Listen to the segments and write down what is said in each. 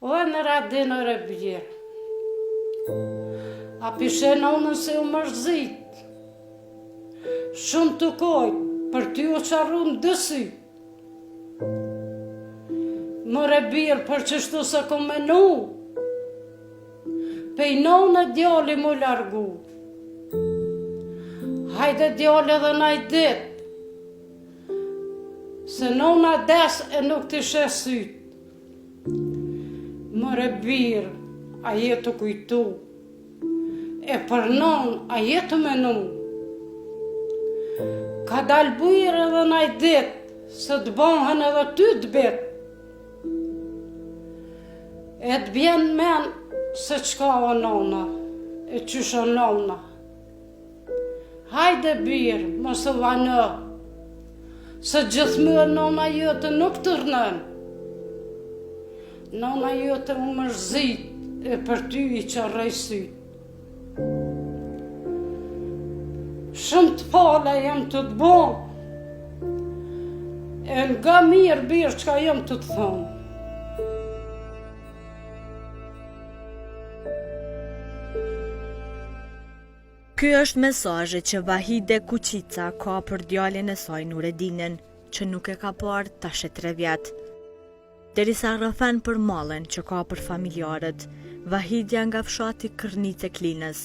O në radin e rebjerë. A pishe nonën se u mërzit. Shumë të kojtë, për ty o qarun dësi. Më rebjerë për qështu se kom menu. Pej nonë e djali mu largu. Hajde djali edhe naj dit. Se nona des e nuk t'i shesyt. Më rebjerë, a jetë kujtu. E për non, a jetë menu. Ka dal bujrë edhe naj dit, se të bëhen edhe ty të bit. E të bjen men se qka o nona, e qysh o nona. Hajde birë, mos e vanë, se gjithmër nona jote nuk të rënën. Nona jote u mërzit, e për ty i qërrej syt. Shumë të pala jem të të bon, e nga mirë birë qka jem të të thonë. Ky është mesazhi që Vahide Kuqica ka për djalin e saj Nuredinin, që nuk e ka parë tash e 3 vjet. Derisa rrëfen për mallin që ka për familjarët, Vahidja nga fshati Kërnice Klinës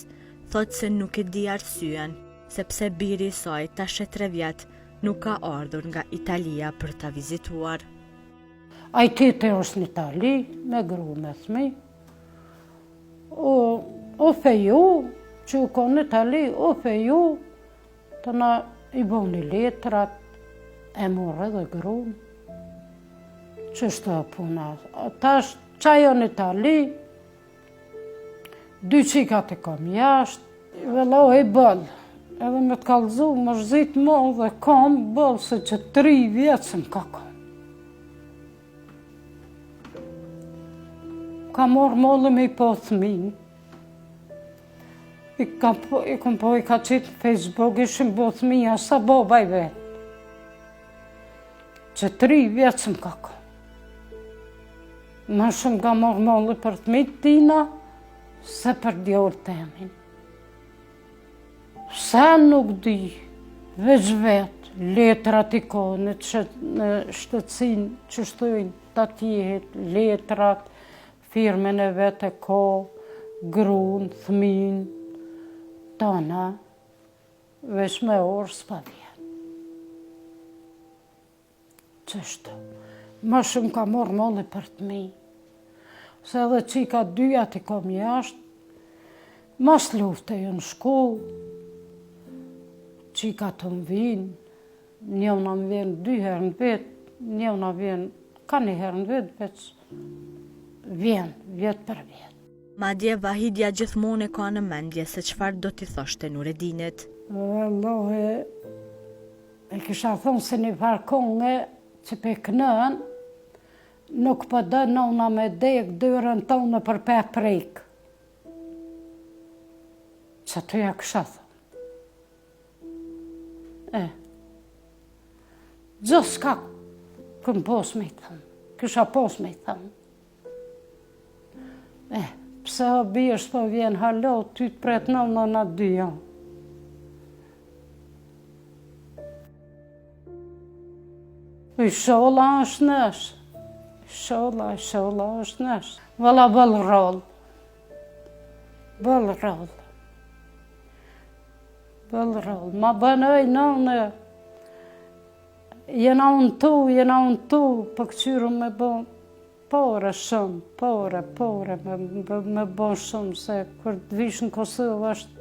thot se nuk e di arsyen, sepse biri i saj tash e 3 vjet nuk ka ardhur nga Italia për ta vizituar. Ai tete është në Itali, me gru me thmi. O feju, që u konë në Itali, o feju, të na i boni letrat, e morë edhe grunë. Që shto puna? Tash, qajo në Itali, 2 qikat e kom jashtë, vëlloh e bëllë. Edhe me të kalëzu, më shzit më dhe kom bëllë, se që 3 vjetë se më ka kom. Ka morë mollë me i po thminë. I ka qitë në Facebook, ishim bo thmija, sa boba i vetë. Që 3 vjetë se më ka kom. Më shumë ka morë mollë për thmitë tina, se për djorë temin. Sa nuk di, veç vetë, letrat i ko në shtëtsin që shtojnë të atjehet, letrat, firmen e vetë e ko, grunë, thmin, tona, veç me orë s'pa vjetë. Qështu, më shumë ka morë mollë për të mi, se edhe qika 2 i kom jashtë, mas lufte ju në shku, qika të më vinë, njëna më vjenë 2 herë në vetë, njëna vjenë ka 1 herë në vetë, veç vjenë, vjetë për vjetë. Madje Vahidja gjithmonë e ka në mendje se çfarë do t'i thoshte Nuredinit. Vallahi, e kisha thonë se një farë konge që pe kënën, nuk po dë nona me dek dyrën tonë për pe prejkë. Që të ja kisha thonë. Gjithë s'ka këm pos me i thëmë, kisha pos me i thëmë. Pse o bje s'po vjen halo, ty të pret nona në 2 janë. I shola është nëshë, shola është nëshë. Valla bëllë rollë, ma bënoj nënë, jena unë tu, për këqyru me bon, pore shumë, pore, me bon shumë, se kër të vish në Kosovë është,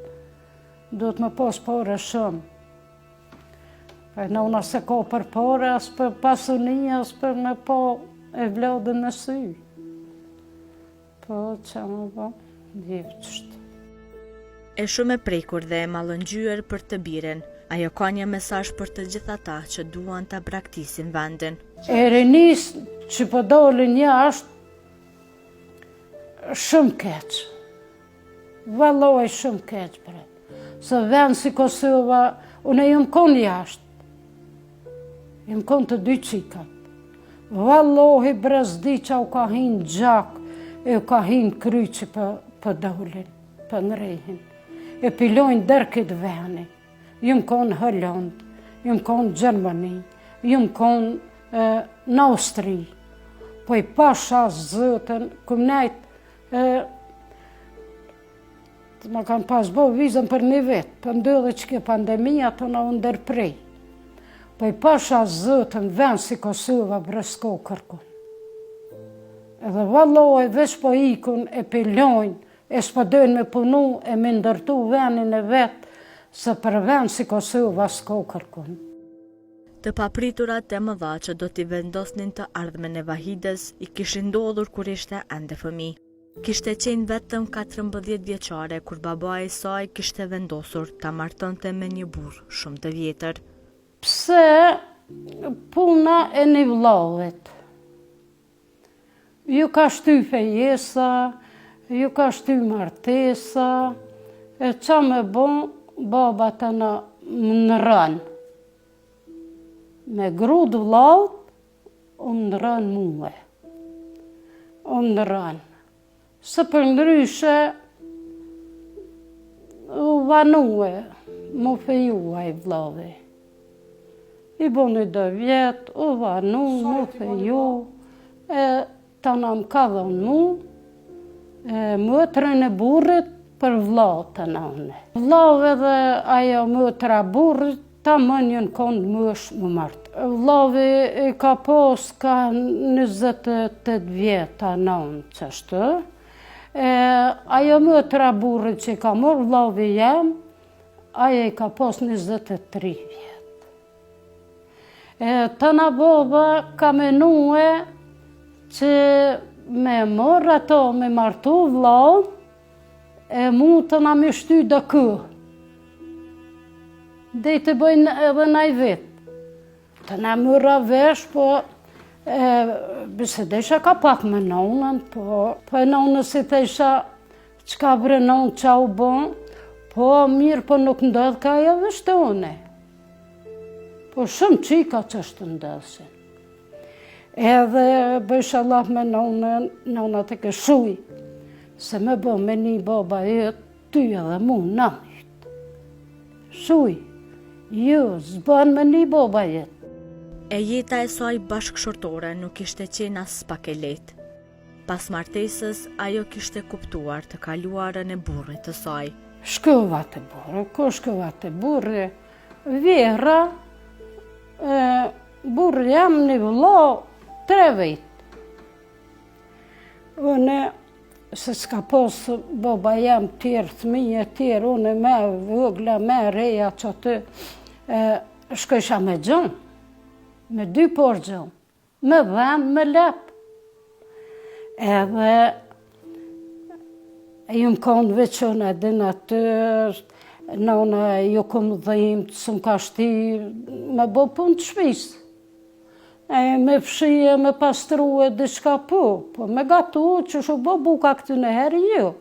do të me pos pore shumë. E nëna se ko për pore, as për pasunia, as për me po e vlodën në sy. Po, që më bo, djevqështë. E shumë e prekur dhe e mallëngjyer për të biren, ajo ka një mesazh për të gjithë ata që duan ta braktisin vendin. E rinis që po dolin jashtë, shumë keq. Valloj shumë keq bre. Se vend si Kosova, unë jam kon jashtë. Jam kon të 2 qikat. Vallohi brezdi që u ka hinë gjak, e ka hinë kryqi për dolin, për nrehin. E pilojnë dërë këtë veni. Jumë konë Holland, jumë konë Gjermani, jumë konë në Austri. Po i pasha zëtën, këmë nejtë, ma kanë pas bo vizën për një vetë, për ndodhe që ke pandemija të në ndërprej. Po i pasha zëtën vend si Kosova bresko kërkun. Edhe valloj veç po ikun e pilojnë, e s'po dojnë me punu e me ndërtu venin e vetë, se për vend si Kosova s'ko kërkun. Të papriturat e mëdha që do t'i vendosnin të ardhmen e Vahides i kishin ndodhur kur ishte ende fëmijë. Kishte qenë vetëm 14 vjeçare kur baba e saj kishte vendosur ta martonte me një burr shumë të vjetër. Pse puna e një vllavit. Ju ka shty fejesa, ju ka shty martesa, e qa me bon, baba të në rënë. Me grud vllavt, në rënë muhe. Në rënë. Se për ndryshe, u vanue, mu fejua i vllavi. I boni 2 vjetë, u vanu, mu feju, e ta nam ka dhënë mu, mëtërën e burrit për vllatë të nane. Vllave dhe ajo mëtëra burrit, ta mënjën konë mësh më martë. Vllavi i ka pos ka 28 vjeta nanë qështë. Ajo mëtëra burrit që i ka morë vllavi jam, ajo i ka pos 23 vjetë. Të na baba ka menue që me morë ato me martu vllav, e mu të na me shty dhe kë. Dhe i të bëjnë edhe naj vetë. Të na mëra vesh, po se desha ka pak me nonën, po e nonës si të isha qka bre nonë qa u bon, po mirë po nuk ndodhë ka ajo vështone. Po shumë qika që është ndodhësin. Edhe bëjsh Allah me nonën, nonët e këshuj, se me bo me një baba jetë, ty edhe mu nëmit. Shuj, jo, zban me një baba jetë. E jeta e saj bashkëshortore nuk ishte qenë as pak e lehtë. Pas martesës, ajo kishte kuptuar të kaluarën e burrit të saj. Shkova të burri, ko shkova të burri, vjera, burri jam një vëllo 3 vejtë. Une, se s'ka posë baba jam tjerë, thmije tjerë, une me vëgla, me reja që të shkojsha me gjënë. Me 2 porgjën, me dhenë, me lepë. Edhe ju më konë veçon e din aty, nona ju këmë dhimë, së më ka shti me bo punë të shpisë. Me fshije, me pastruhe, diçka po me gatu që shu bo buka këtë në herë ju.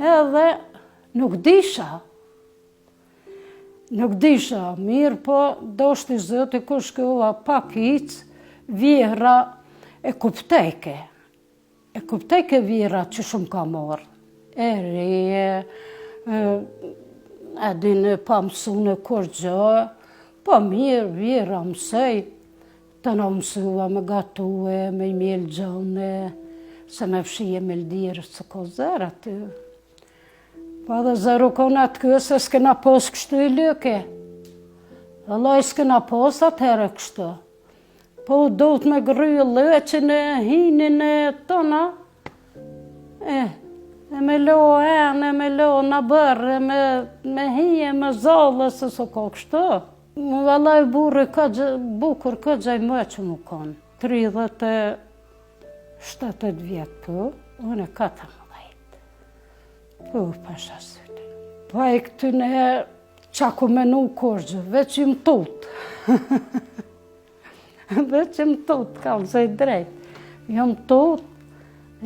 Edhe nuk disha. Nuk disha mirë, po do shti zëti ku shkova pak icë, vjera e kuptejke. E kuptejke vjera që shumë ka morë. E reje, edine pa mësune kur gjë, po mirë vjera mësej, të në mësua me gatue, me i mjellë gjone, se me fshije me ldirë së ko zërë aty. Pa dhe zëru kona atë kësë, s'kena pos kështu i lëke. Dhe loj s'kena pos atëherë kështu. Po do të me gryë lëqin e hinin e tona. E me lo enë, me lo në bërë, me hije, me zallë, se s'o ko kështu. Më valaj burri bukur ka gjaj më që më konë. 37 vjetë po, unë e 14. Po, pasha syte. Po e këtë në qa ku menu korgjë, veç i më tutë. Veç i më tutë, ka vëzaj drejt. Jo më tutë,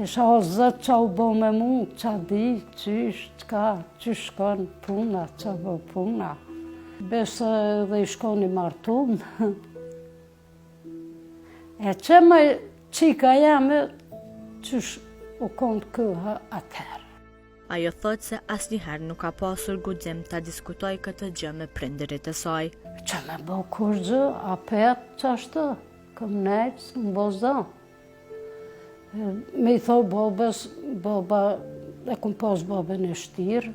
isha o zëtë qa u bo me mu, qa di, qysh, që shkon puna, qa bo puna. Besë dhe i shkoni martun. E që me qika jame, qysh u konë këha atëherë. Ajo thot se asnjëherë nuk ka pasur guxim ta diskutoj këtë gjë me prindërit e saj. Që me bo kur gjë, a petë që ashtë, këm nejtë, së më boza. Me i thoi babës, baba, e këm pas babën e shtirë,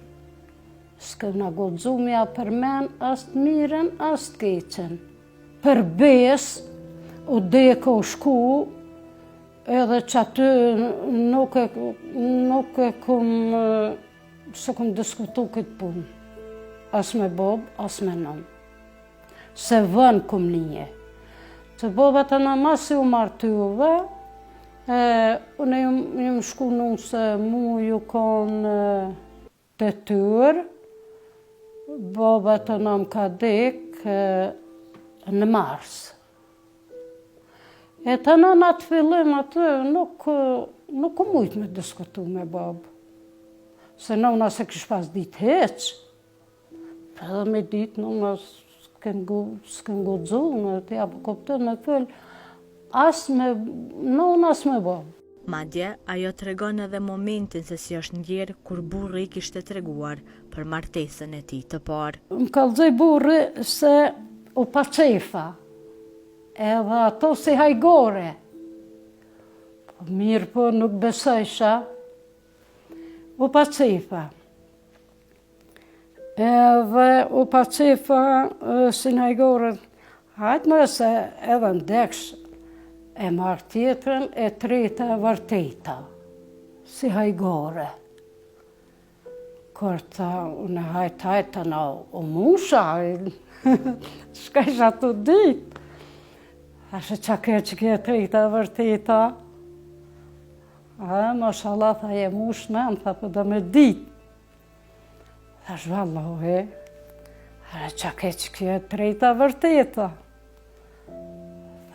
s'kë nga godzumja për men, as të miren, as të keqen. Për besë, u deka u shku, edhe që aty nuk e se këm diskutu këtë punë. As me babë, as me nëmë. Se vën këm nije. Se babët e në masi u martyuve, unë jam shku nuk se mu ju konë të tyrë, babët e në më ka dekë në mars. E të në atë fillim atë nuk mujtë me diskutu me babë. Se nëna se kishë pas ditë heqë. Edhe me ditë nëna s'ken godzu, në të japë koptën me fëllë, nëna as me babë. Madje, ajo tregon edhe momentin se si është ndjerë kur burri kishte treguar për martesën e tij të parë. Më kallëzoj burri se u pa qefa, edhe ato si hajgore. Mirë po nuk besojsha, u pa qefa. Edhe u pa qefa si në hajgore, hajtë më se edhe ndeksh, e marë tjetërën, e treta e vërteta, si hajgore. Kur ta, unë hajtë në u musha, shka isha të ditë. Ashe qa që kje treta e vërteta. Mashallah, tha je mush me, më tha për do me ditë. Thash vallohi, qa që kje treta e vërteta.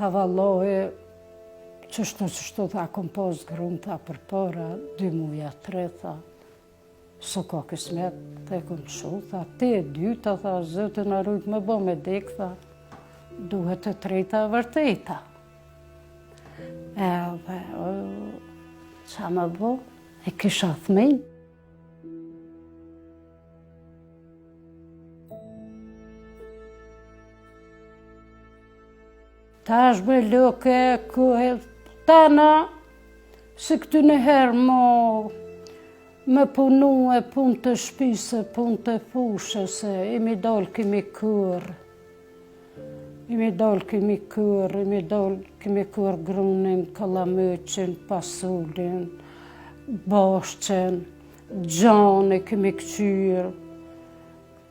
Tha vallohi, qështu tha kom pos grunë tha për para, 2 muja, 3 tha. Së ka kismet, të e kom shu, tha, ti e dyta, tha, zëtë në rujtë me bo me dek, tha, duhet të treta e vërteta. Edhe, qa me bo, e kisha thmej. Ta është me lëke, tana, si këty në herë me punu e punë të shpise, punë të fushë, se imi dollë kemi kërë. Imi dollë kemi kërë grunin, kalamëqin, pasullin, bashqen, gjane kemi këqyrë.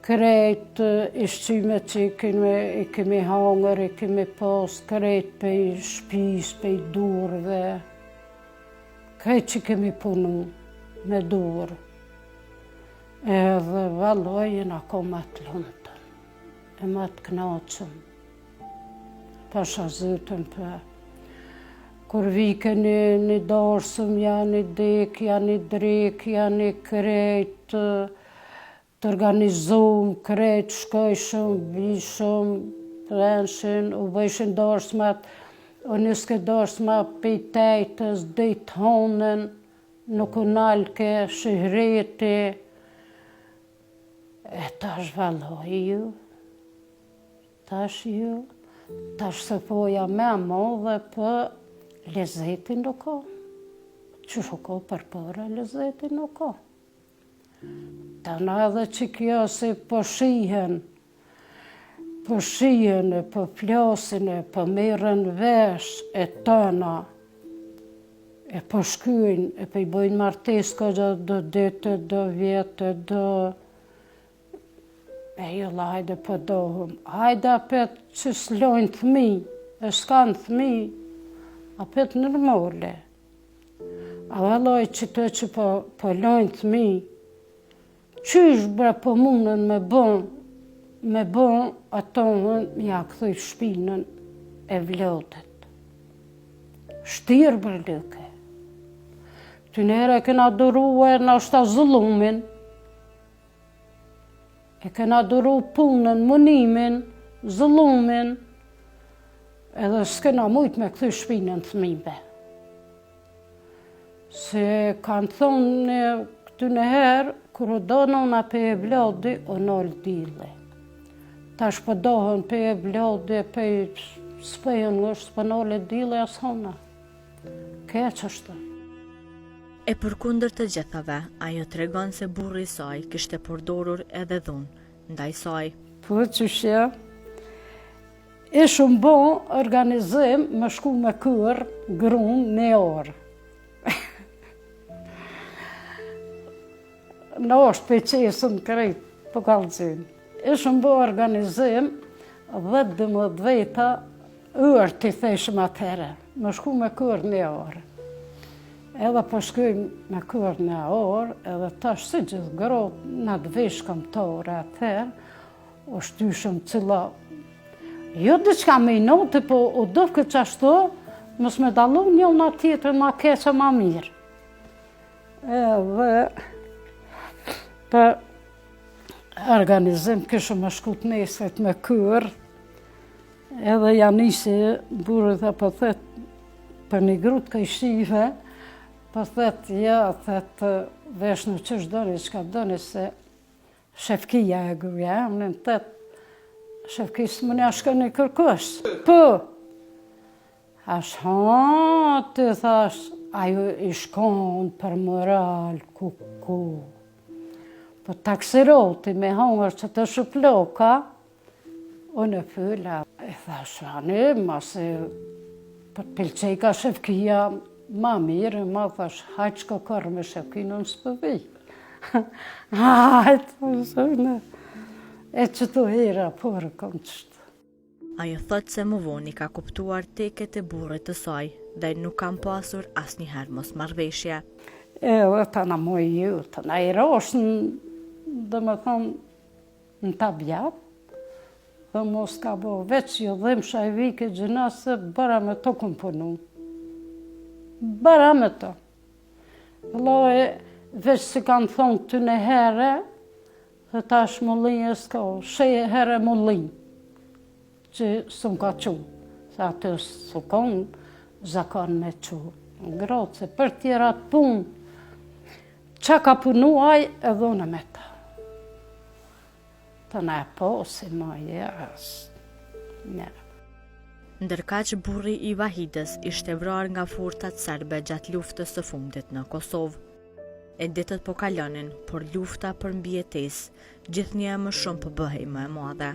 Krejt ishqime që i kemi hangër, i kemi pas, krejt pe i shpis, pe i durve. Krejt që kemi punu me dur. Edhe valloj jena ko ma të luntën, e ma të knaqëm. Pasha zytën për. Kur vike një darsëm, janë i dek, janë i drek, janë i krejt, të organizumë, krejt, shkojshëm, vishëm, prenshin, u bëjshin darsmat, o njëske darsma pejtejtës, dejtonen, nuk u nalke, shihreti. E tash valloj ju, tash se poja me modhe për lezetin nuk ka. Që shuko për përë lezetin nuk ka. Ta në edhe që kjo si po shihen, po flasin, po merren vesh e tëna, e po shkyjnë, e po i bojnë martes ka do dete, do vjetë, do... E jo la hajde po dohëm, hajde apet që s'lojnë thmi, e s'kanë thmi, apet nërmole. A valoj që të që po lojnë thmi, qysh bre po mundën me bon atonën ja këthoj shpinën e vlotet. Shtirë bre lëke. Ty nere kena durue në ashta zullumin, e kena duru punën, munimin, zullumin, edhe s'kena mujt me këthy shpinën thmive. Se kanë thonë këty në herë, kër o do nëna pe e blodi, o nëllë dile. Tash përdohën pe e blodi, pe spejën është për nëllë dile as hona. Keq është. E përkundër të gjithave, ajo tregon se burri i saj kishte përdorur edhe dhunë ndaj saj. Po qëshja, ishëm bo organizim më shku me kër grunë një orë. Në është për qesën krejt, për kalëzim. Ishëm bo organizim 10-12 veta ërë të theshëm atëherë. Më shku me kër një orë. Edhe po shkojmë me kër një orë, edhe tash si gjithë grotë në të veshkëm të orë atëherë, o shtyshëm cila. Jo diçka me i notë, po o do këtë qashtu, mos me dalu një nga tjetër ma keqë ma mirë. Edhe për organizim kishëm me shkut neset me kër, edhe janë isi burët e për thetë për një grutë ka i shive, për thetë ja, thetë vesh në qësh doni, qka doni se shefkia e gruja, në thetë shefkisë më një shka një kërkush. Po, ha, të thash, ajo i shkon për moral, ku. Po taksiroti me hongër që të shuploka, unë e fylla. E thash, anë, ma se për pilqej ka shefkia ma mirë, ma thash, hajtë shko kërë me shefkinë në spëvi. Hajtë, e që të hera, porë kom qështë. Ajo thot se më vonë ka kuptuar teket e burrit të saj dhe nuk kam pasur asnjëherë mos marrëveshje. Edhe të në mojë ju, të në i roshën, dhe me thonë, në tabjat, dhe mos ka bo veç jo dhem shaj vike gjinase, bara me to këm punu. Bara me to. Loj, veç si kanë thonë të në herë, dhe tash mullinje s'ka, shej herë mullinj, që s'm ka qu, se atë s'u konë, zakon me qu. Grotë, se për tjera të punë, që ka punuaj edhe unë me ta. Të ne po, si ma jes. Ndërka që burri i Vahidës ishte vrarë nga forcat serbe gjatë luftës së fundit në Kosovë. E ditët po kalonin, por lufta për mbijetesë gjithnjë më shumë po bëhej më e madhe.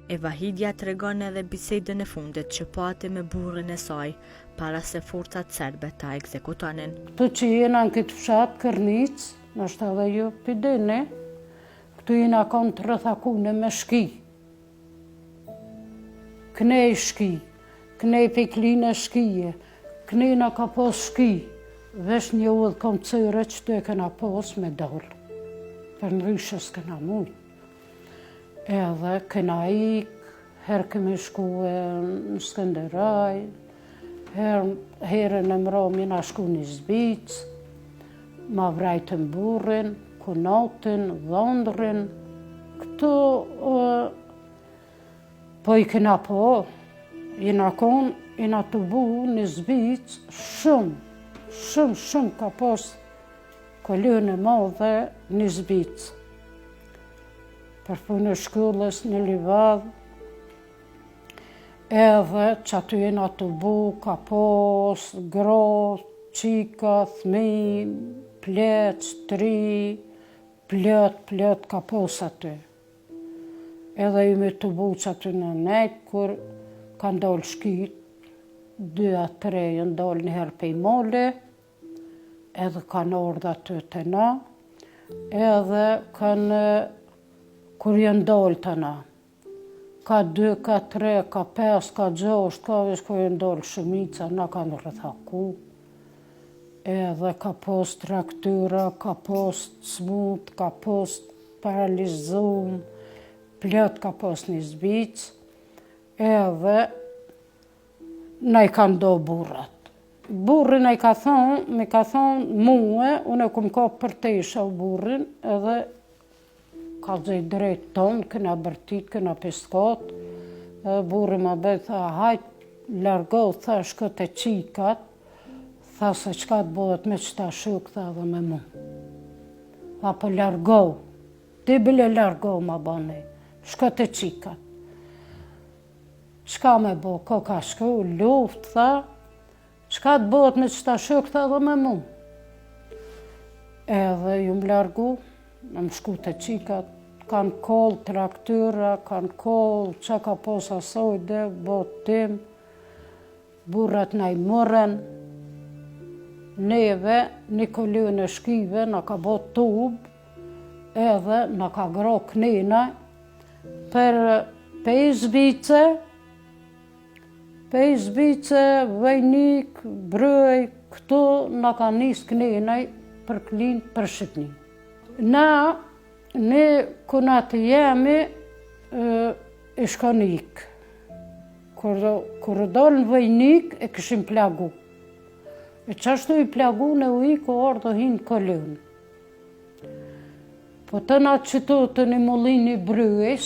E Vahidja tregon edhe bisedën e fundit që pati me burrin e saj para se forcat serbe ta ekzekutonin. Këtu që jena në këtë fshat Kërnic, nështë edhe ju pidini, këtu jena konë të rëthakune me shki. Kënej shki, kënej pikline shkije, kënej në ka pos shki. Vesh një udhë kom cëre që të e këna pos me dollë. Për në rishës këna mujë. Edhe këna ikë, herë kemi shku në Skënderaj, herën e mromi na shku një Zbicë, ma vrajtën burrin, kunotin, dhondrin. Këtu, po i këna po, jena konë, jena të bu një Zbicë shumë ka pos kolën e madhe një Zbicë. Për punë e shkollës në Livadh, edhe që aty jena të bu, ka pos, gro, qika, thmi, plec, tri, plët ka pos aty. Edhe jemi të bu që aty në nejtë, kur ka ndollë shkit, 2-3 jë ndollë njëherë pej mole, edhe kanë ardhë aty të na, edhe kanë kur jë ndollë të na. Ka 2, ka 3, ka 5, ka 6, ka vesh kur jë ndollë shumica, na kanë rëthaku. Edhe ka pos traktyra, ka pos smut, ka pos paralizum, plët ka pos një Zbicë, edhe na i kanë do burrat. Burrin e ka thonë muë, unë e kum ka për te isha burrin, edhe ka zëj drejt tonë, këna bërtit, këna peskat. Burri ma bëj, tha, hajt, largoh, tha, shkët e qikat, Tha se qka të bëhet me qëta shuk, tha dhe me mu. Tha për largohu, ti bile largohu ma bani, shko të qikat. Qka me bo, ko ka shku, luft, tha, qka të bëhet me qëta shuk, tha dhe me mu. Edhe ju më largu, më shku të qikat, kanë kol traktyra, kanë kol që ka posa sojde, botim, burrat na i mëren, neve, një kolën e shkive, na ka bot tub, edhe na ka gro knina, për 5 vice, vejnik, brëj, këtu na ka nis knina për klin, për shqipni. Na, ne kunat jemi, i shkonik. Kur dol në vejnik, e këshim plagu. E qashtu i plagu në ujku orë dhe hinë kolën. Po të na qëtu të një mollini bryes,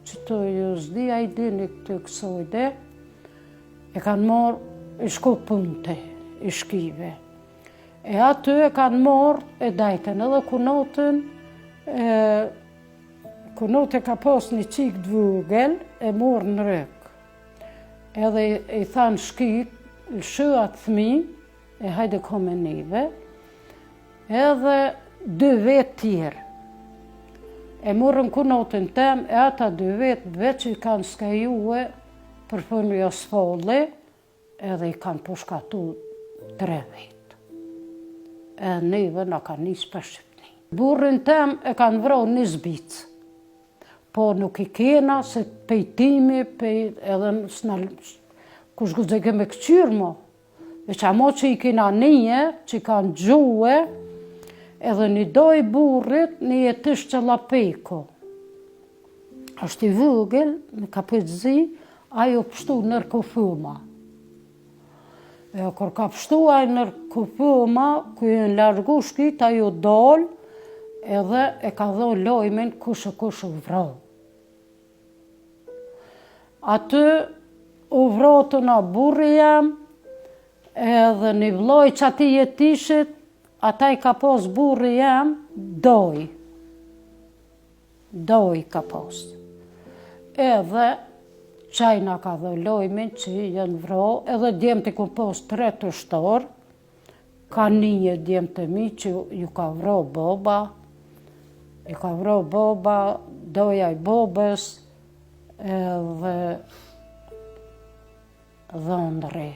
qëtu ju zdia i dini këtë kësojde, e kanë morë i shku punte, i shkive. E aty e kanë morë e dajten edhe kunotën, kunote ka pas një qik dvugel, e morë në rëk. Edhe i thanë shkik, lëshëat thmi, e hajde kome neve, edhe 2 vetë tjerë. E morën kunotën tem, e ata 2 vetë veç i kanë skajue për fënë asfalli, edhe i kanë pushkatu 3 vetë. E neve na ka nisë për Shqipni. Burrin tem e kanë vrau 1 zbicë. Po nuk i kena, se pejtimi, edhe kush guze ke me këqyrë mo. Veç amo që i kena nije, që i kanë gjuhe, edhe një doj burrit, një jetish që lapeko. Ashtë i vëgel, në kapetëzi, ajo pështu nër këfëma. E kur ka pështu ajo nër këfëma, ku i në largu shkit, ajo dol, edhe e ka dho lojmen kush u vrau. Aty u vrotu na burri jam, edhe një vloj që ati jetishit, ata i ka pos burri jam, doj. Doj ka pos. Edhe qajna ka dhe lojmin që janë vro, edhe djemë të ku pos 3 të shtor, ka një djemë të mi që ju ka vro boba, i ka vro boba, doja i bobës, edhe dhëndre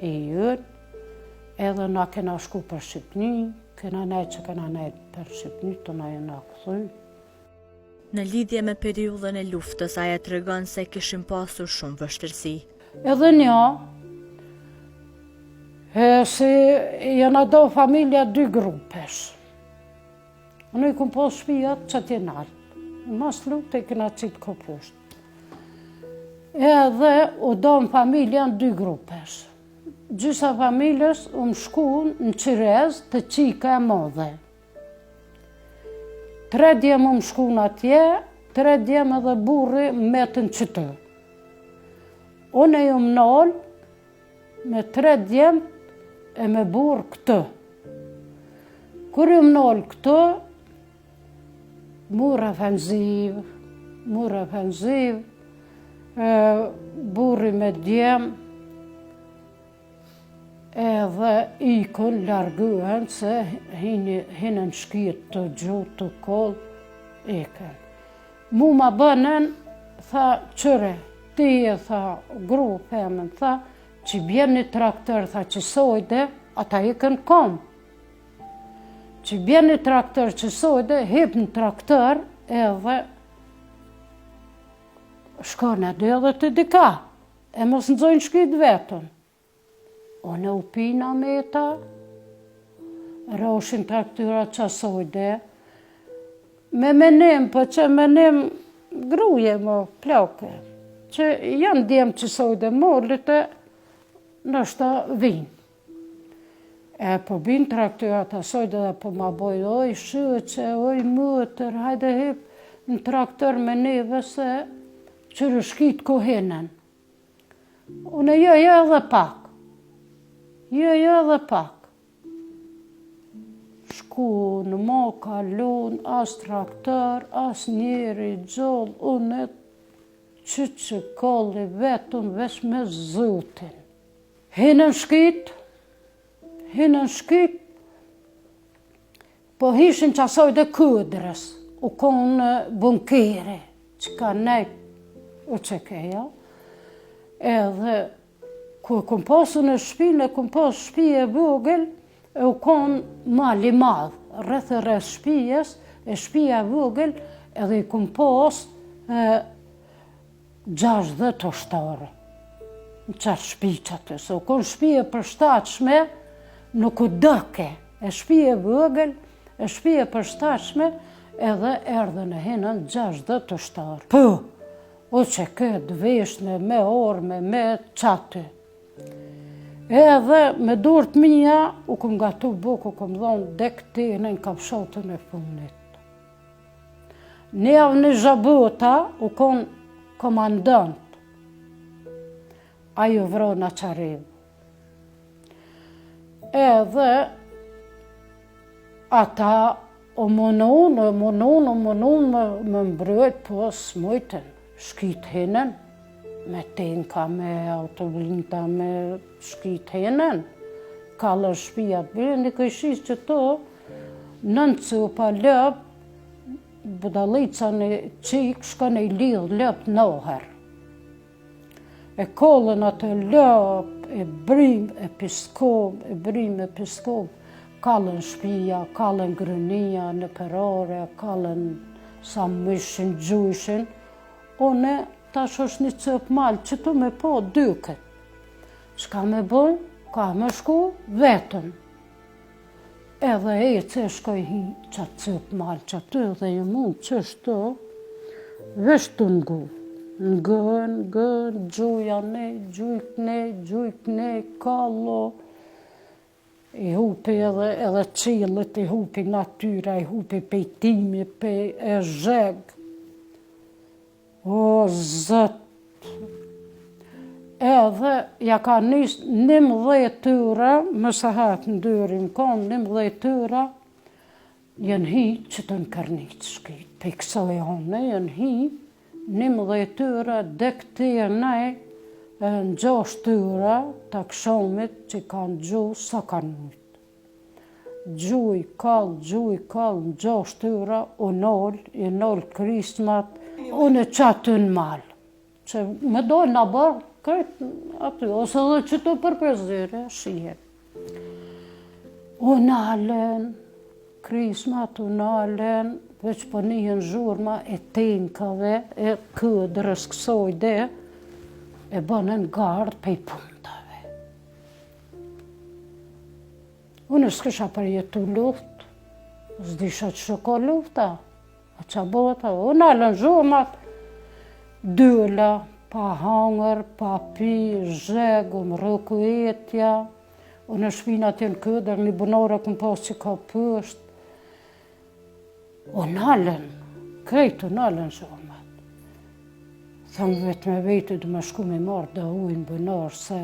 i jëtë, edhe na kena shku për Shqipni, kena nejtë që kena nejtë për Shqipni, të na jena këthuj. Në lidhje me periudhën e luftës, aja të regon se kishim pasur shumë vështërsi. Edhe një, se jena do familja 2 grupesh. Unë i kum pas shpijat që t'jenartë. Mas lutë e kena qitë kopusht. Edhe u do në familja në 2 grupesh. Gjysa familjes u më shku në Qirez të qika e modhe. 3 djemë u më shku në atje, 3 djemë edhe burri më metën qëtë. Unë e ju më nalë me 3 djemë e me burë këtë. Kur ju më nalë këtë, mura fenziv, burri me djemë, edhe ikën, largëhen, se hinën shkijet të gjutë, të kollë, ikën. Mu ma bënen, tha, qëre, ti e tha, gru, femën, tha, që bjen një traktor, tha, që sojde, ata ikën kom. Që bjen një traktor që sojde, hip në traktor, edhe shkone dhe edhe të dika, e mos nëzojnë shkit vetën. Unë u pina me ta, roshin traktyra që sojde, me menim, për që menim gruje më ploke, që janë djemë që sojde mollit e nështë vinë. E po bin traktyra të sojde dhe po ma bojë, oj shëqe, oj mëtër, hajde hip në traktor me neve se qërë shkit kohenen. Unë jo edhe pak. Jo, edhe pak. Shku në mo, kalon, as traktor, as njeri gjoll, unë që kolli vetëm veç me Zotin. Hinën shkit, po hishin qasoj dhe këdrës, u konë bunkere, që ka nejt u qekeja, edhe ku e kom pasu në shpinë, e kom pasu shpije vogël, e u konë mali madhë, rreth shpijes, e shpija vogël, edhe i kom pasu 60 oshtare. Në qatë shpi që atë, se u konë shpije përshtatshme, nuk u dëke, e shpije vogël, e shpije përshtatshme, edhe erdhen e hinën 60 oshtare. Po, o që këtë veshne, me orme, me qatë. Edhe me dorët mija, u kom gatu buku, kom dhonë dektine në kapshatën e funit. Një avë një zhabota, u konë komandant. Ajo vro në qarim. Edhe ata o monon me mbrojt, po s'mojten, shkit hinën, me tenka, me autoblinta, me shkit hinën, kalër shpia të bërë, një këshis që to, nëncu pa lëp, budalica në qik, shka në i lidh lëp noher. E kollën atë lëp, e brim, e piskom, kalën shpia, kalën grënia, në perore, kalën sa myshin, gjujshin, one tash është një cëp malë që tu me po dyket. Shka me bën, ka me shku vetën. Edhe e që shkoj hi qatë cëp malë që aty dhe ju mund që shto, vesh të ngu. Ngën, gjuja ne, gjujk ne, kallo. I hupi edhe qilët, i hupi natyra, i hupi pejtimi, e zheg. O, zët! Edhe, ja ka 11 tyra, më sa hatë në dyrim konë, 11 tyra, jenë hi që të në kërnit shkit. Pe kësë e hone, jenë hi, 11 tyra, dek të nej, në 6 tyra, të këshomit që kanë gjuhë, sa kanë mujtë. Gjuj, kallë, në 6 tyra, u nol krismat, unë e qatë në malë. Që me dojnë në bërë, këtë aty, ose dhe që të përpërzyre, shije. U nalen, krismat u nalen, veç për njën zhurma e tenkave, e këdrës kësoj dhe, e bënën gardë pej puntave. Unë s'kisha përjetu luft, s'disha që shko lufta, a qa bota, u nalën zhurmat, dyla, pa hangër, pa pi, zhegëm, rëku etja, unë shpina të në këdër, një bunore këm pas që ka pësht, o nalën, krejtë o nalën zhurmat. Thëmë vetë me vejtë dhe me shku me marrë dhe ujnë bënarë se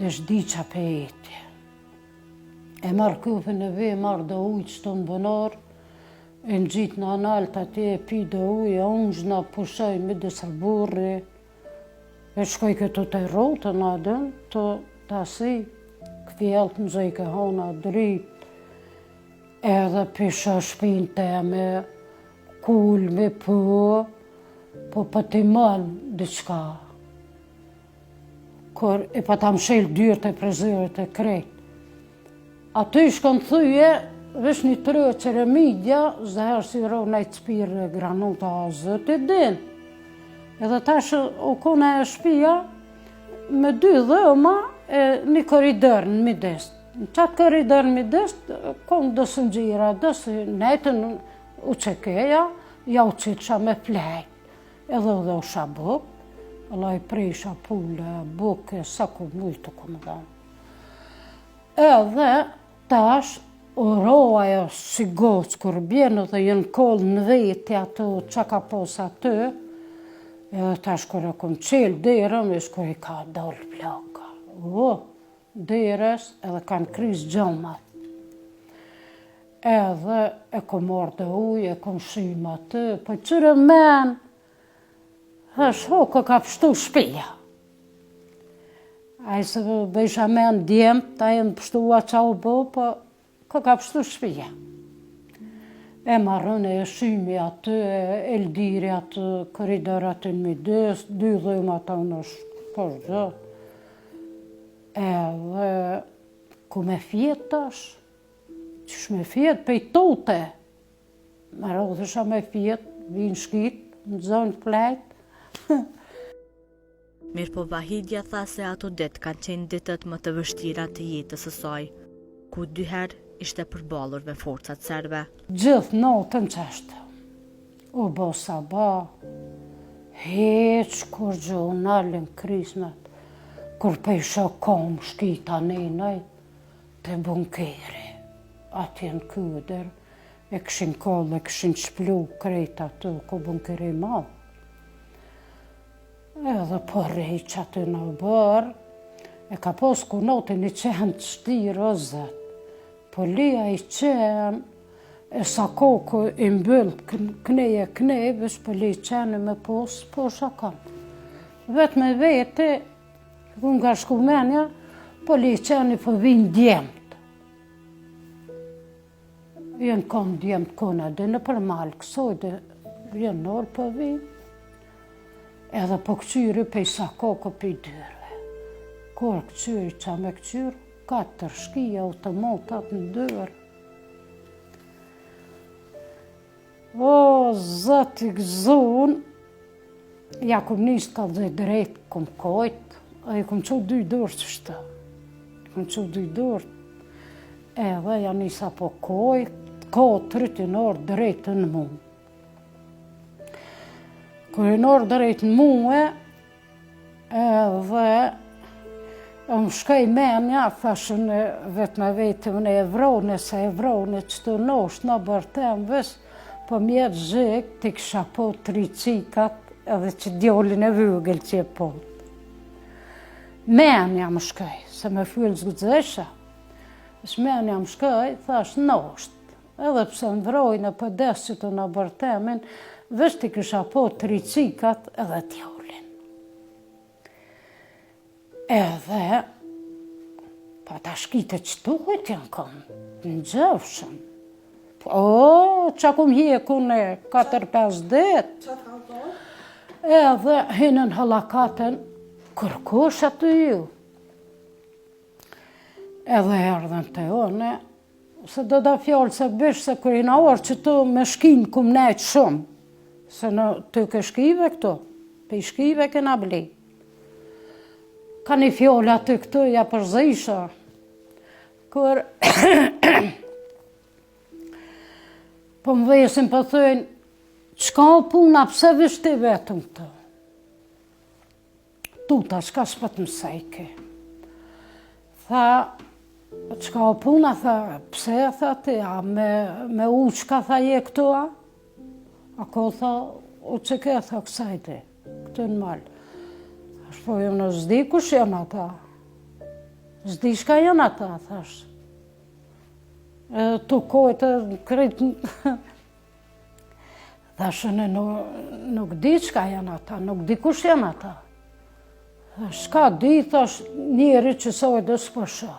dhe shdi qa pe etje. E marrë këpën e vej, marrë dhe ujtë që të në bënarë, e në gjitë në analtë ati e pi dhe ujë, e unë zhna pushaj me dhe së burri, e shkoj këtu të rotën adën, të tasi, këvjellë të mëzoj ke hana dritë, edhe pisha shpinë teme, kull me po ti mënë diqka. Kër e pa ta mshel dyrët e prezyrët e krejt. Aty shkën thyje, vesh një tërë qeremidja, zëherë si rona i cpirë granuta a zëti din. Edhe tash u kone e shpia, me 2 dhëma e një koridor në midest. Në qatë koridor në midest, konë dësë në gjira, dësë netën u qekeja, ja u qitësha me flejt. Edhe dhe u shabuk, alla i prisha pulle, buke, sa ku mujtë këmë dhanë. Edhe tash, roaja si gocë, kur bjenë dhe jenë kollë në veti ato që ka posë aty, edhe tash kur e kom qelë derëm, ish kur i ka dollë plaka. deres edhe kanë krizë gjomat. Edhe e kom marrë të ujë, e kom shimë atë, po qërë men, thash, ka pështu shpia. A i se bëjsha men djemë, ta e në pështu a qa u bo, po ka pështu shpia. E marrën e shimi atë, e eldiri atë, koridor atë në midës, 2 dhëmë atë në shpërgjë. Edhe ku me fjetë tash, qësh me fjetë pej tote. Me rodhësha me fjetë, vinë shkitë, në zonë plejtë. Mirë po Vahidja tha se ato ditë kanë qenë ditët më të vështira të jetës së saj, ku 2 herë ishte përballur me forcat serbe. Gjithë natën qeshtë, u bo sabah, heq kur gjonalin krismet, kur pejshë kom shkita nejnaj, të bunkeri, atje në kyder, e këshin kollë, e këshin shplu krejt atë, ku bunkeri madhë. Edhe po rejq atë në bërë, e ka pos ku notin i qenë të shtirë o zëtë. Po lija i qenë, e sa kokë i mbyllë kënej, vësh po li i qenë me posë, po shakon. Vetë me vete, ku nga shkumenja, po li i qenë po vinë djemët. Jenë konë djemët kona, dhe në përmalë kësoj, dhe jenë nërë po vinë. Edhe po këqyri pej sa kokë pej dyrëve. Kur këqyri qa me këqyri, 4 shkija automatat në dyrë. O, zëti gëzun, ja kum nisht ka dhe drejt, kum kojt, a i kum qo 2 dorë që shtë. Kum qo 2 dorë. Edhe ja nisa po kojt, 4 orë drejt në mund. Kër i norë drejt në muë, edhe më shkaj menja, thashën vetë me vetëm në evrone, se evrone që të noshtë në bërtem, vës, po mjetë zhek, t'i kësha po 3 cikat, edhe që djolin e vëgël që e pot. Menja më shkaj, se me fyllë zgëdzesha, menja më shkaj, thash noshtë, edhe pse më vrojnë për desit të në bërtemin, vështë t'i kësha po 3 cikat edhe t'jollin. Edhe, pa ta shkite që tuhët janë këmë, në gjëfshën. O, qa kum hjeku në 4-5 dit. Edhe, hinën halakaten, kërkosh atë ju. Edhe erdhen të one, se do da fjallë se bësh se kërina orë që tu me shkinë kum nejtë shumë. Se në të ke shkive këto, pe i shkive këna bli. Ka një fjolla të këtu, ja përzisha. Kër po më vesin për thëjnë, qka o puna, pse vështi vetëm këto? Tuta, qka shpët më sejke? Tha, qka o puna, tha, pse, tha ti, a me u qka tha je këtu, a? Ako tha, o që ke, tha, kësajti, këtë në malë. Ashtë po, jo në zdi kush janë ata. Zdi shka janë ata, thash. Tu kojtë, kretë, thashën e nuk di qka janë ata, nuk di kush janë ata. Shka di, thash, njeri që soj dhe s'pësha.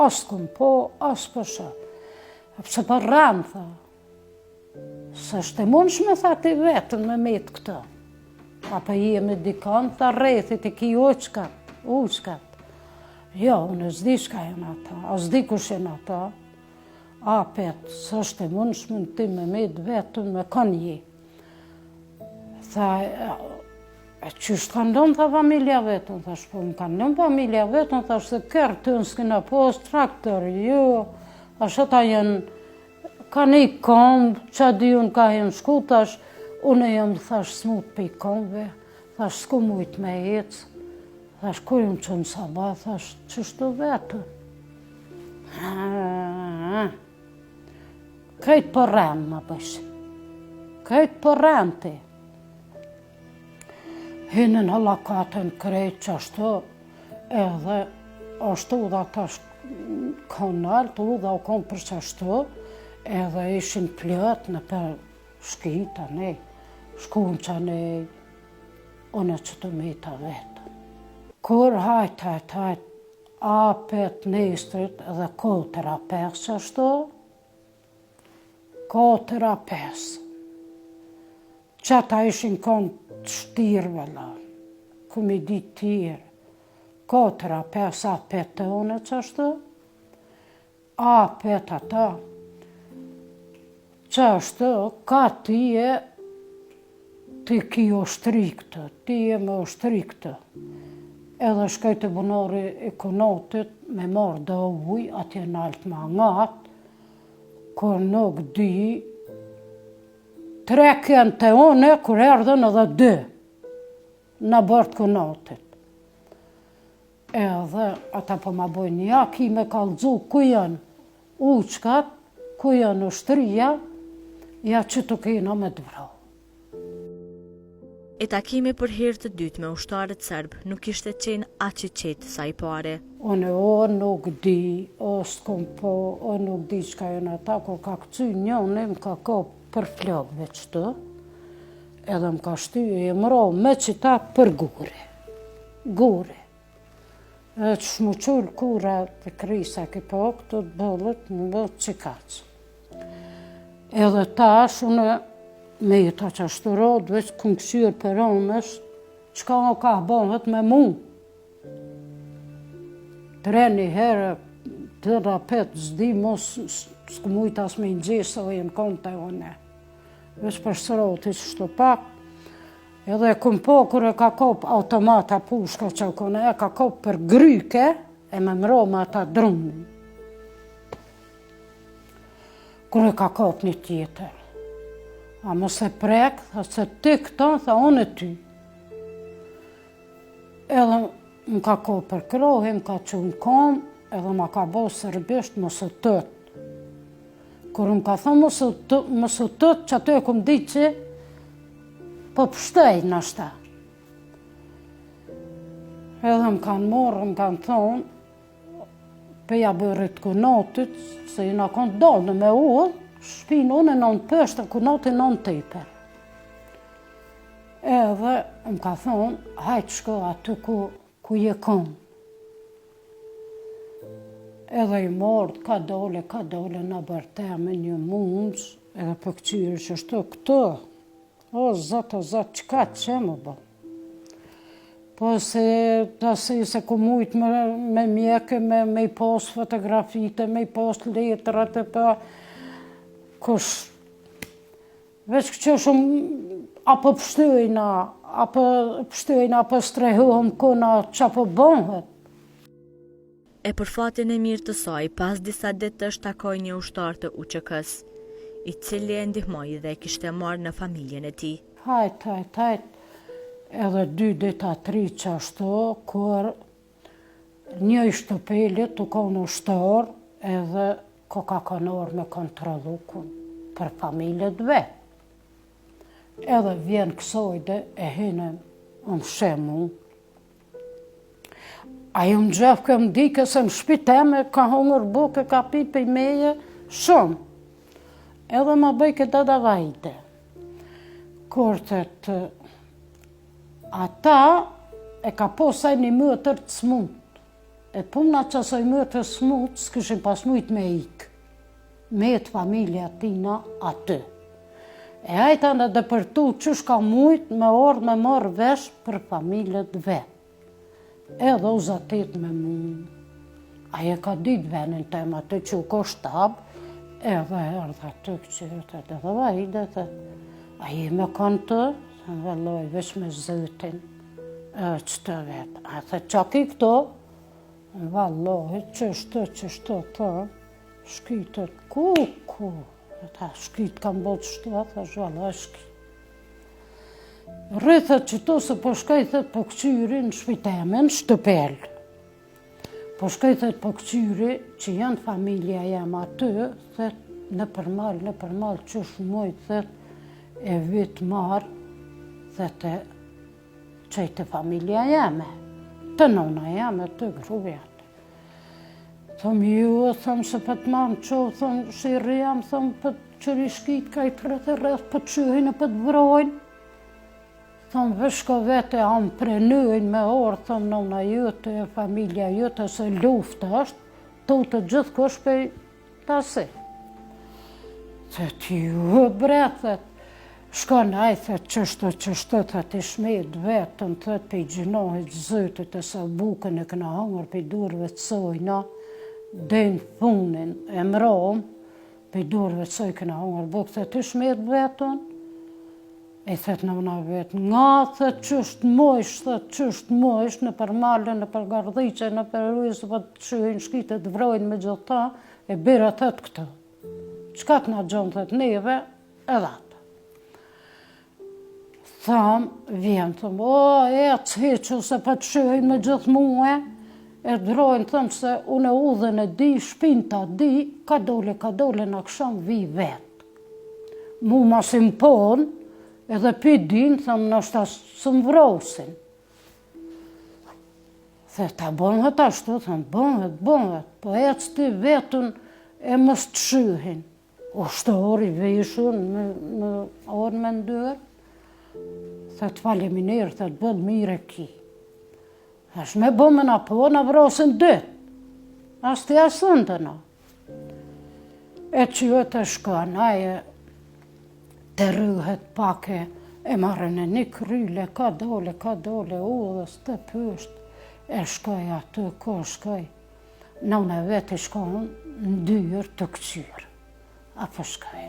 Asë këm po, asë pësha. Pëse për rëmë, tha. Se shte mund shme tha ti vetën me metë këta. Apo jemi dikan, tha rethit i ki uqkat. Jo, unë zdi shka janë ata, a zdi kush janë ata. Apet, se shte mund shme ti me metë vetën me konji. Tha, e qështë kanë lënë, tha familja vetën, tha shpo më kanë lënë familja vetën, tha shte kërë të në s'kina post, traktor, jo, ashtë ata janë, ka një kombë, që di unë ka jenë shku, thash, unë e jëmë, thash, smut për i kombëve, thash, s'ku mujtë me ecë, thash, kur jëmë që në sabah, thash, qështu vetë. Krejtë për rëmë, më bëshë. Krejtë për rëmë ti. Hinën halakatën krejtë qashtu, Edhe ashtu dhe ata kanë altu dhe u kanë për qashtu, edhe ishin plët në për shkita ne, shkun që ne, une që të mita vetë. Kur hajt, apet nestrit edhe 4-5 qashtu, 4-5. Qëta ishin kanë të shtirve, këmi ditë tjerë. 4-5 apet të une qashtu, apet ata. Qashtu, ka tije, ti ki o shtriktë, ti e me o shtriktë. Edhe shkoj të bunori i konotit me marrë dhe uj, atje në altë ma ngatë, kur nuk di, 3 kënë të une, kur erdhen edhe 2, në bërtë konotit. Edhe ata po ma bojnë ja, ki me kallëzu ku janë uçkat, ku janë ushtria, ja që të kena me të vrau. E takimi për herë të dytë me ushtarët serb nuk ishte qenë aq i qetë sa i pare. Une nuk di, s'kom po, nuk di qka janë ata, kur ka këcy njëni, më ka ka për flokve qëtë, edhe më ka shty e më ro me qita për gure. Gure. Edhe që shmuqull kura të krisa ki po, këtë të bëllët më bëllët qikaqë. Edhe tash, une me i ta që ashtu rodë, veç kënë kësyrë për onës, qka o ka bëhet me mu. 3 herë, 4-5 zdi, mos s'ku mujtë as me i gjisë, o jenë konë të one. Veç për sëroti që shtu pak, edhe këm po, kër e ka kop automata pushka që kone, e ka kop për gryke, e me mro me ata drunin. Kër e ka kop një tjetër. A mos e prek, tha se ti këta, tha unë e ty. Edhe më ka ko për krohi, më ka qunë kom, edhe më ka bo sërbisht mos e tëtë. Kur më ka thonë mos e tëtë, që aty e kom di që po pështej në ashta. Edhe më kanë morë, më kanë thonë, peja bërit konotit, se i nga kanë dalë me ullë, shpinë unë e nënë pështë, konotin nënë tejper. Edhe më ka thonë, hajtë shko aty ku je kënë. Edhe i mordë, ka dole në bërte me një mundës, edhe për këqyrë që shto këtë. O, zëtë, qka që më bë? Po se ku mujtë me mjekë, me i posë fotografite, me i posë letrat e pa, kush, veç që shumë, apo pështëjna, apo strehuhëm kuna që apo bënhet. E për fatin e mirë të saj, pas disa ditësh takoj një ushtar të UÇK-s, i cili e ndihmoi dhe e kishte marrë në familjen e tij. Hajt, edhe 2 dita 3 që ashtu, kur një i shtëpelit të konë ushtar, edhe ko ka kanor me kontrolu për familjet vetë. Edhe vjen kësojde e hine më shemu. Ajo më gjef këm dike se më shpiteme, ka hongër buke, ka pit për meje, shumë. Edhe më bëj këtë da vajte. Kurtet, ata e ka posaj një mëtër të smut. E puna që asoj mëtër smut, s'këshin pas mujt me ikë. Me të familja tina aty. E ajta në dëpërtu qësh ka mujt me orë me marrë vesh për familjet vetë. Edhe u zatit me mund. Aje ka ditë venin të ema të që u ko shtabë, edhe erdhe aty këqyrët edhe vajde, aje me kanë të, thënë vëlloj veç me zëtin, që të vetë. A the qaki këto, vëlloj, qështu, të, shkytët, ku, ta shkyt kam botë shtu, ta zhvalla shkyt. Rrëthet që to se po shkajthet po këqyri në shpitemen, shtëpel. Po shkajthet po këqyri që janë familja jam aty, thet në përmal, që shumoj, thet e vit marë, thet e qëjtë familja jame. të nona jam e të gruja. Thëm ju, thëm se për të mamë qohë, thëm shirë jam, thëm për të qëri shkit ka i rreth e rreth, për të qyhin e për të vrojnë. Thëm vëshko vete amë prenujnë me orë, thëm nona jëtë e familja jëtë, se luftë është, të të gjithë kush për të asi. Thët ju, brethet, shkon ajthet qështë, thët i shmet vetën, thët për i gjinohit zëtët e sa bukën e këna hangër për i durve të sojna, dënë thunin e mromë, për i durve të soj këna hangër bukë, thët i shmet vetën, e thët në mëna vetë, nga thët qështë mojsh, në për malën, në për gardhiqe, në për rujës, për të qyhin shkitë të vrojnë me gjithë ta, e bira thët këtë. Qka të nga gjonë thët neve, edhe atë. Thamë, vjen, thëmë, e të heqë se për të qyhin me gjithë muë, e drojnë, thëmë se unë e udhën e di, shpinta di, ka dole në kësham vi vetë. Mu ma si më ponë, edhe për dinë, thëmë, nështë asë së më vrosin. Dhe ta bënhet ashtu, thëmë, bënhet, po e që ti vetën e mës të qyhin. O shtori vishun, në orë me ndërë, dhe të faleminirë, dhe të bëdë mire ki. Ashtë me bëmën apo, në vrosin dëtë. Ashtë të jasën të në. E që jo të shkon, aje të rrëhet pake, e marrën e një kryle, ka dole, udhës të pështë, e shkoj atë, ko shkoj. Në unë e vetë i shkon në dyrë të këqyrë. Apo shkoj.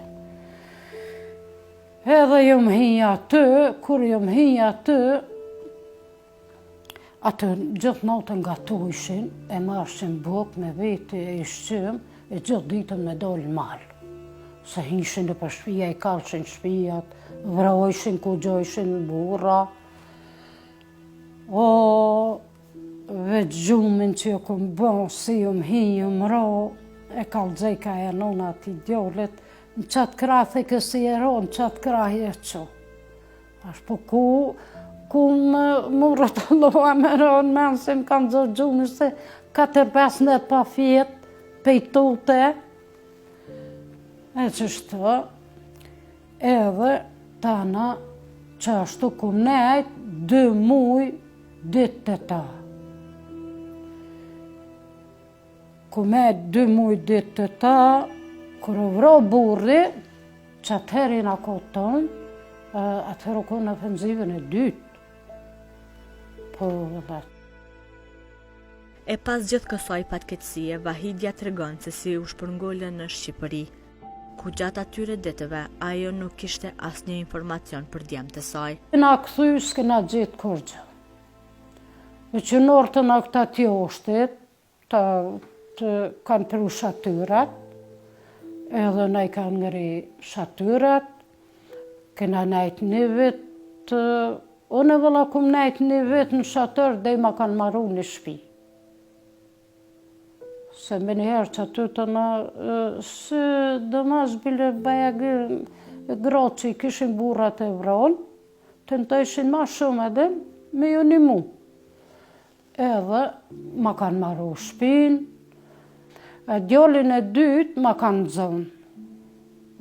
Edhe jo më hinja atë, kur jo më hinja atë gjithë natën gatushin, e marshin bukë me vete e shqym, e gjithë ditën me dollë malë. Se hinshin në për shpija, i kalshin shpijat, vrojshin, ku gjojshin burra. O, veç gjumin që jo këmë bon, si jo më hinjë, jo më ro, e kalëzejka e nona ati djollet, në qatë krath e kësi e ro, në qatë krah e qo. Ashtë po ku më rëtëlloha me ro në menë, se më kanë zërë gjumë, se 4-5 net pa fjetë, pejtute, e qështu, edhe tana që ashtu ku nejtë 2 muj ditë të ta. Ku me 2 muj ditë të ta, kërë vro burri, që atëherin a koton, atëherë ku në ofenzivën e dytë. Po, dhe. E pas gjithë kësaj patkeqësie, Vahidja tregon se si u shpërngollën në Shqipëri, ku gjatë atyre ditëve ajo nuk kishte asnjë informacion për djemtë e saj. Na kthy s'kena gjetë kur gjë. E që nortën a këta tjoshtit, të kanë pru shatyrat, edhe ne i kanë ngëri shatyrat, kena nejtë një vit, unë e vëlla kum nejtë një vit në shatyr dhe i ma kanë marru një shpi. Se me njëherë që aty të në, se dëmas bile bajagë grotë që i kishin burrat e vronë, të në të ishin ma shumë edhe me ju një mu. Edhe ma kanë marru shpinë, djallin e dytë ma kanë zënë.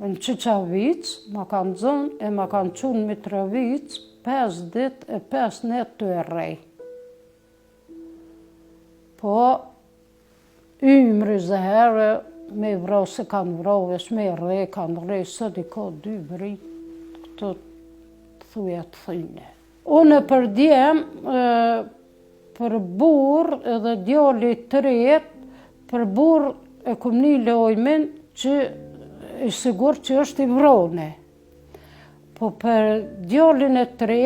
Në Qiqavic ma kanë zënë e ma kanë qunë Mitrovic 5 dit e 5 net të e rej. Po, ymri zëherë me vro se kanë vroves, me rej, kanë rej, së di ka 2 vrit, këtë të thuja të thine. Unë për djem, për burë edhe djalli 3, për burë e kum një lojmin që i sigur që është i vrone. Po për djallin e 3,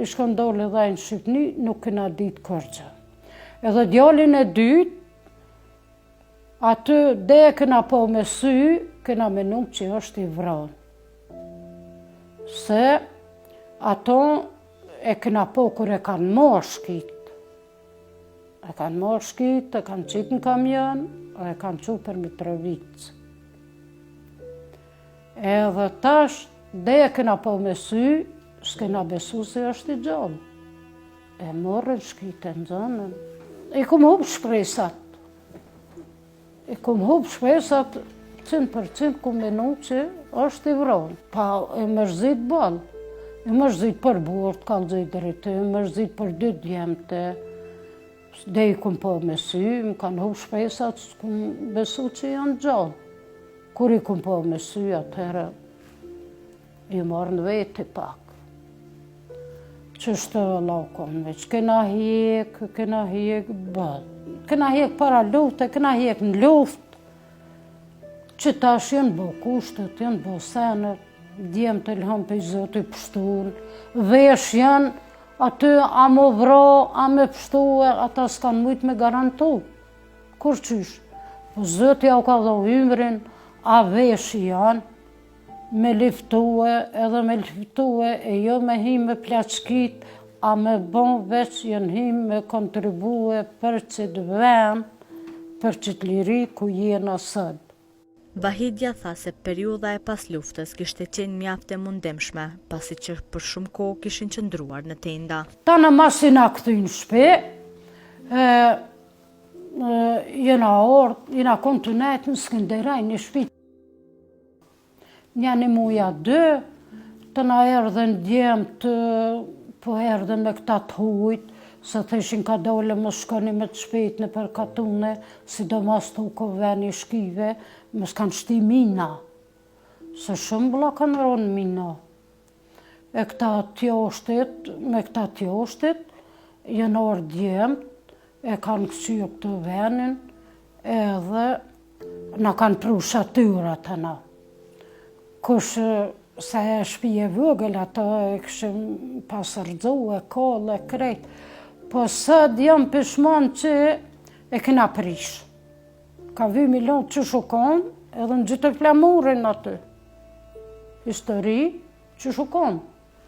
i shkon dole dhe në Shqipni, nuk këna ditë kërgjë. Edhe djallin e 2, aty dhe e këna po me sy, këna menu që është i vrone. Se ato e këna po kër e kanë moshkit. E kanë moshkit, e kanë qitë në kamion, e kanë qu për Mitrovic. Edhe tash, dhe e këna po me sy, s'kena besu se është i gjallë. E morën, shkitën zonën. I kom hub shpresat. I kom hub shpresat 100% ku menu që është i vronë. Pa e mërzit balë. E mërzit për burët, kanë zit drejtë, e mërzit për 2 djemte. Dhe i kom po me sy, më kanë hub shpresat, s'kom besu që janë gjallë. Kur i kom po me sy, atëherë i marrë në veti pak. Qështë laukon veç, kena hjek bëllë. Kena hjek para lufte, kena hjek në luft. Që tash janë bo kushtet, janë bo senet, djemë të lëhëm për i zotë i pështun, vesh janë, aty a më vro, a me pështue, ata s'kanë mujtë me garantu. Kur qysh? Po zotë ja u ka dho ymrin, a vesh janë, me liftue, edhe me liftue, e jo me him me plaçkit, a me bon veç janë him me kontribue për që të ven, për që të liri ku jena sëd. Vahidja tha se periudha e pas luftës kishte qenë mjaft e mundimshme, pasi që për shumë kohë kishin qëndruar në tenda. Ta në masi na këthyn shpe, jena konë të nejtë në Skënderaj një shpi. Një muja 2, të na erdhen djemë të po erdhen me këta të hujt, se theshin ka dole më shkoni me të shpejt në përkatune, sidomos të ukoveni shkive, më s'kan shti mina, se shumë bla kanë ronë mina. E këta tjoshtit, me këta tjoshtit, jenë orë djemë, e kanë kësio këtë venin, edhe na kanë pru shatyrat të na. Kush se e shpije vëgël, ato e këshim pasërdzu, e kollë, e krejt. Po sëd jam pishman që e kena prish. Ka vy milion që shukon, edhe në gjithë flamurin aty. Histori që shukon.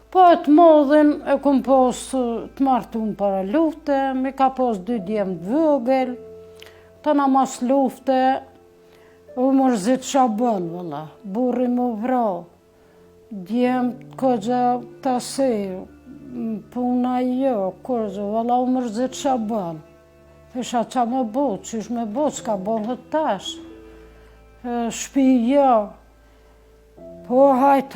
Po e të modhin e kom pos të martun para lufte, mi ka pos 2 djemë të vëgël, të na mas lufte, u mërzit shabëll, vëlla, burri më vra, djemë këgja të asejë, puna jo, kërgjë, vëlla u mërzit shabëll. Thesha qa me bo, qysh me bo, s'ka bohët tash. Shpi jo, po hajt,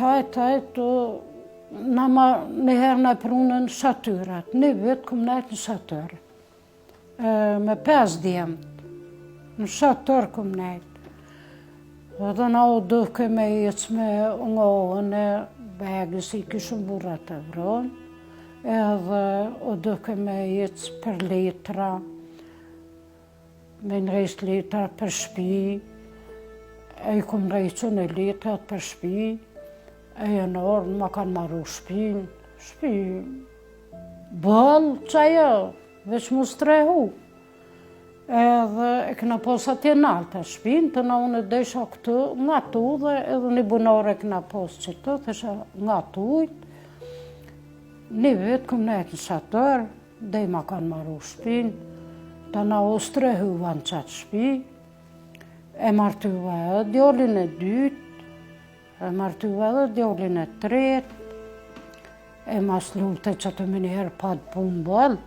njëherë në prunën shatyrat, një vetë këm najtë në shatyr. Me 5 djemë, në shatyr këm najtë. Dhe na u duke me jecë me ngohën e begës i kishën burrat e vronë, edhe u duke me jecë për litra, me nrejsh litra për shpi, e i kom nrejqë në litrat për shpi, e në orë ma kanë marru shpi bëllë që ajo, veç mu strehu. Edhe e këna pos atje nalë të shpinë, të na unë desha këtë nga tu dhe edhe një bunore këna pos që të, thesha nga tujt. Një vetë këm nejtë në shatër, dhe i ma kanë marru shpinë, të na u strehuva në qatë shpi, e martuva edhe djallin e 2, e martuva edhe djallin e 3, e mas lufte që të minëherë pa të punë bëllë,